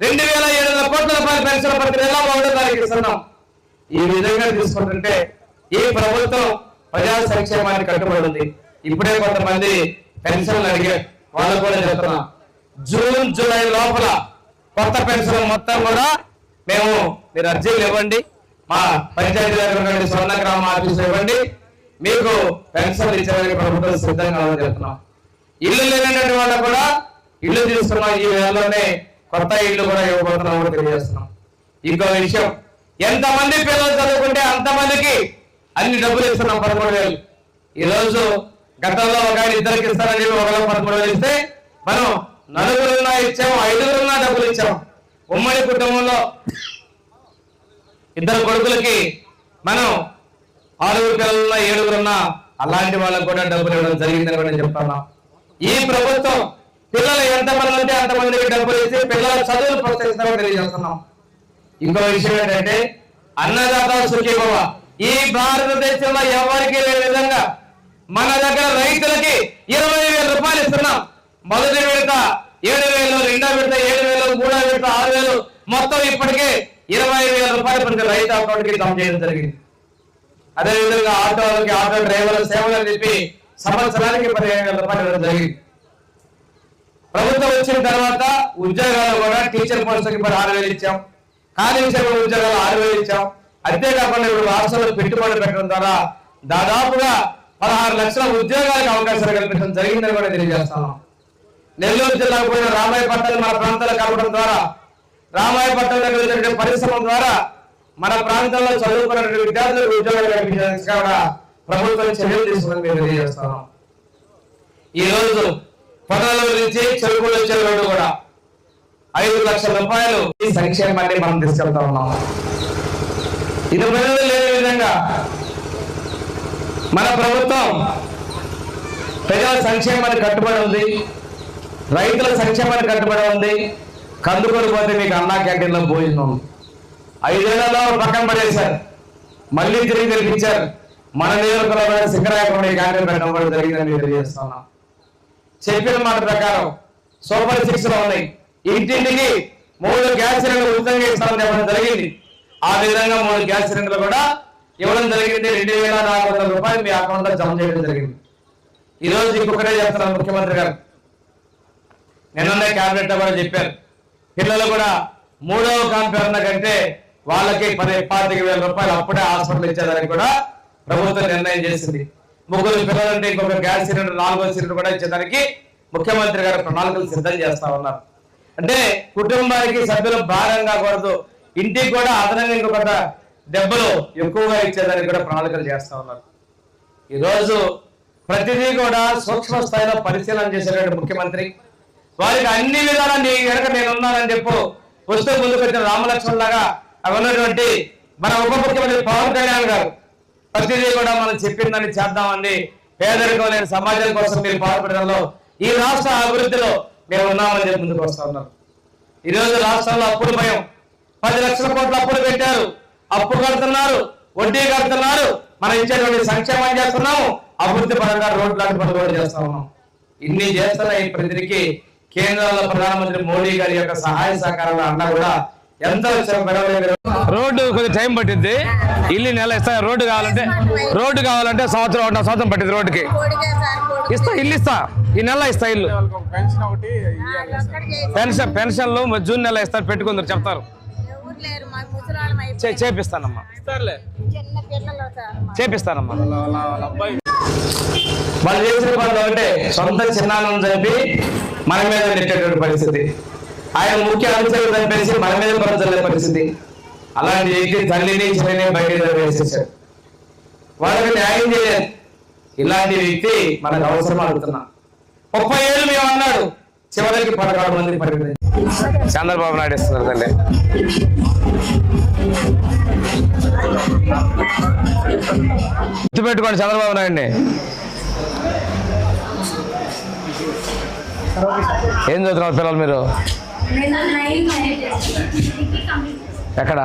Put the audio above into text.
2700 కోట్ల రూపాయల పెన్షన్ ప్రతి నెల 1వ తారీఖు ఇస్తున్నాం. ఈ విధంగా తీసుకుంటుంటే ఈ ప్రభుత్వం ప్రజా సంక్షేమానికి కట్టుబడి ఉంది. ఇప్పుడే కొంతమంది పెన్షన్లు అడిగారు, వాళ్ళు కూడా చెప్తున్నాం జూన్ జూలై లోపల కొత్త పెన్షన్ మొత్తం కూడా మేము మీరు అర్జీలు ఇవ్వండి, మా పంచాయతీ దగ్గర స్వర్ణ గ్రామ ఆఫీసులు ఇవ్వండి, మీకు పెన్షన్ ఇచ్చేదానికి ప్రభుత్వం సిద్ధంగా ఉందని చెప్తున్నాం. ఇల్లు లేనటువంటి వాళ్ళు కూడా ఇల్లు తీసుకున్నాం. ఈ వేళలోనే కొత్త ఇల్లు కూడా ఇవ్వబోతున్నాం కూడా తెలియజేస్తున్నాం. ఇంకో విషయం, ఎంతమంది పిల్లలు చదువుకుంటే అంతమందికి అన్ని డబ్బులు ఇస్తున్నాం. 13,000. ఈరోజు గతంలో ఒక ఆయన ఇద్దరికి ఇస్తారని ఒకరు 13,000 ఇస్తే మనం 4గురున్నా ఇచ్చాం, 5గురున్నా డబ్బులు ఇచ్చాం. ఉమ్మడి కుటుంబంలో 2 కొడుకులకి మనం 6 పిల్లలున్నా 7గురున్నా అలాంటి వాళ్ళకు కూడా డబ్బులు ఇవ్వడం జరిగిందని కూడా చెప్తున్నాం. ఈ ప్రభుత్వం పిల్లలు ఎంతమంది ఉంటే అంతమందికి డబ్బులు ఇచ్చి పిల్లల చదువులు ప్రోత్సహిస్తామని తెలియజేస్తున్నాం. ఇంకో విషయం ఏంటంటే అన్నదాత సుఖీభవ. ఈ భారతదేశంలో ఎవరికి లేని విధంగా మన దగ్గర రైతులకి 20,000 రూపాయలు ఇస్తున్నాం. మొదటి విడత 7,000, రెండో విడత 7,000, మూడో విడత 6,000, మొత్తం ఇప్పటికే 25,000 రూపాయలు ప్రతి రైతు అకౌంట్ కి జమ చేయడం జరిగింది. అదేవిధంగా ఆటోలకి, ఆటో డ్రైవర్ల సేవలు చెప్పి సంవత్సరానికి 15,000 రూపాయలు ఇవ్వడం జరిగింది. ప్రభుత్వం వచ్చిన తర్వాత ఉద్యోగాలు కూడా టీచర్ పోస్టులకి 6,000 ఇచ్చాం, కానిస్టేబుల్ ఉద్యోగాలు 6,000 ఇచ్చాం. అంతేకాకుండా ఇప్పుడు రాష్ట్రంలో పెట్టుబడులు పెట్టడం ద్వారా దాదాపుగా 16 లక్షల ఉద్యోగాలకు అవకాశాలు కల్పించడం జరిగిందని కూడా తెలియజేస్తున్నాం. నెల్లూరు జిల్లాకు పోయిన రామాయపట్నం మన ప్రాంతాల్లో కలపడం ద్వారా, రామాయపట్నంలో జరిగిన పరిశ్రమ ద్వారా మన ప్రాంతంలో చదువుకున్నటువంటి విద్యార్థులకు ఉద్యోగాలు కల్పించడానికి కూడా ప్రభుత్వం చర్యలు తీసుకుని మేము తెలియజేస్తున్నాం. ఈ రోజు పొదలూరు నుంచి చెరుకులు వచ్చే రోడ్డు కూడా 5 లక్షల రూపాయలు ఈ సంక్షేమాన్ని మనం తీసుకెళ్తా ఉన్నాం. ఇది ప్రజలు లేని విధంగా మన ప్రభుత్వం ప్రజల సంక్షేమానికి కట్టుబడి ఉంది, రైతుల సంక్షేమానికి కట్టుబడి ఉంది. కందుకొని పోతే మీకు అన్నా క్యాంటీన్లో భోజనం 5 ఏళ్లలో పక్కన పడేశారు, మళ్ళీ తిరిగి తెరిపించారు. మన నియోజకవర్గంలో సింగరాయకుండా క్యాంటీన్ పెట్టడం కూడా జరిగిందని తెలియజేస్తున్నాం. చెప్పిన మాట ప్రకారం సూపర్ 6లో ఉన్నాయి. ఇంటింటికి 3 గ్యాస్ సిలిండర్లు ఉచితంగా ఇస్తామని చెప్పడం జరిగింది. ఆ విధంగా 3 గ్యాస్ సిలిండర్లు కూడా ఇవ్వడం జరిగింది. 2,400 రూపాయలు మీ అకౌంట్ లో జమ చేయడం జరిగింది. ఈ రోజు ఇంకొకటే చెప్తున్నారు ముఖ్యమంత్రి గారు, నిన్ననే క్యాబినెట్ లో కూడా చెప్పారు, పిల్లలు కూడా 3వ కాన్పేరణ కంటే వాళ్ళకి 25,000 రూపాయలు అప్పుడే హాస్పిటల్ ఇచ్చేదానికి కూడా ప్రభుత్వం నిర్ణయం చేసింది. 3 పిల్లలంటే ఇంకొక గ్యాస్ సిలిండర్, 4వ సిలిండర్ కూడా ఇచ్చేదానికి ముఖ్యమంత్రి గారు ప్రణాళికలు సిద్ధం చేస్తా ఉన్నారు. అంటే కుటుంబానికి సభ్యులు భారంగా కూడదు, ఇంటికి కూడా అదనంగా ఇంకొక దెబ్బలు ఎక్కువగా ఇచ్చేదానికి కూడా ప్రణాళికలు చేస్తా ఉన్నారు. ఈరోజు ప్రతిదీ కూడా సూక్ష్మ స్థాయిలో పరిశీలన చేసేటువంటి ముఖ్యమంత్రి, వారికి అన్ని విధాలా నీ వెనక నేనున్నానని చెప్పు వస్తూ ముందుకు వచ్చిన రామలక్ష్మణ్ లాగా ఉన్నటువంటి మన ఉప ముఖ్యమంత్రి పవన్ కళ్యాణ్ గారు ప్రతిదీ కూడా మనం చెప్పిందని చేద్దామని పేదరికం లేని సమాజం కోసం మీరు పాల్పడడంలో, ఈ రాష్ట్ర అభివృద్ధిలో మేము ఉన్నామని చెప్పి ముందుకు వస్తా ఉన్నారు. ఈరోజు రాష్ట్రంలో అప్పుల భయం, 10 లక్షల కోట్ల అప్పులు పెట్టారు, అప్పు కడుతున్నారు, వడ్డీ కడుతున్నారు, మనం ఇచ్చేటువంటి సంక్షేమం చేస్తున్నాము, అభివృద్ధి పరంగా రోడ్లు లాంటి పనులు కూడా చేస్తా ఉన్నాం. ఇన్ని చేస్తున్న ఈ ప్రతినిధికి కేంద్రంలో ప్రధానమంత్రి మోడీ గారి యొక్క సహాయ సహకారాలు అన్నా కూడా ఎంత రోడ్డు కొద్దిగా టైం పట్టింది. ఇల్లు నెల ఇస్తా, రోడ్డు కావాలంటే సంవత్సరం పట్టింది. రోడ్డుకి ఇస్తా, ఇల్లు ఇస్తా, ఈ నెల ఇస్తా ఇల్లు. పెన్షన్లు జూన్ నెల ఇస్తారు, పెట్టుకుందరు చెప్తారు. చేపిస్తానమ్మా, చేపిస్తానమ్మా. వాళ్ళు చేసిన పనులు అంటే సొంత చిన్నానం చంపి మన మీద నెట్టేటువంటి పరిస్థితి, ఆయన ముఖ్య అంశాలు చంపేసి మన మీద పరచలే పరిస్థితి. అలాంటి వ్యక్తి తల్లిని చెల్లిని బయట వేసేసాడు, వాళ్ళకి న్యాయం చేయలేదు. ఇలాంటి వ్యక్తి మనకు అవసరం అడుగుతున్నా. 30 ఏళ్ళు మేము అన్నాడు, చివరికి 16 మంది పరిగణించారు. చంద్రబాబు నాయుడు ఇస్తున్నారు తల్లి. గుర్తుపెట్టుకోండి చంద్రబాబు నాయుడిని. ఏం చదువుతున్నారు పిల్లలు మీరు? ఎక్కడ?